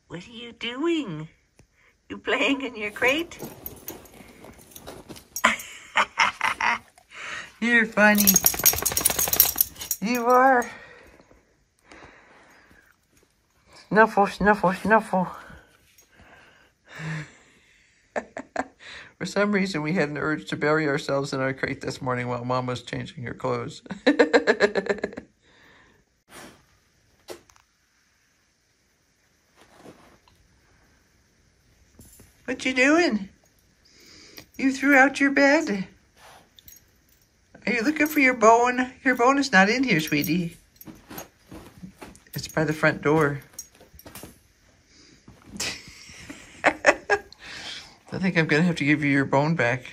What are you doing? You playing in your crate? You're funny. You are. Snuffle, snuffle, snuffle. For some reason, we had an urge to bury ourselves in our crate this morning while Mom was changing her clothes. What you doing? You threw out your bed. Are you looking for your bone? Your bone is not in here, sweetie. It's by the front door. I think I'm going to have to give you your bone back.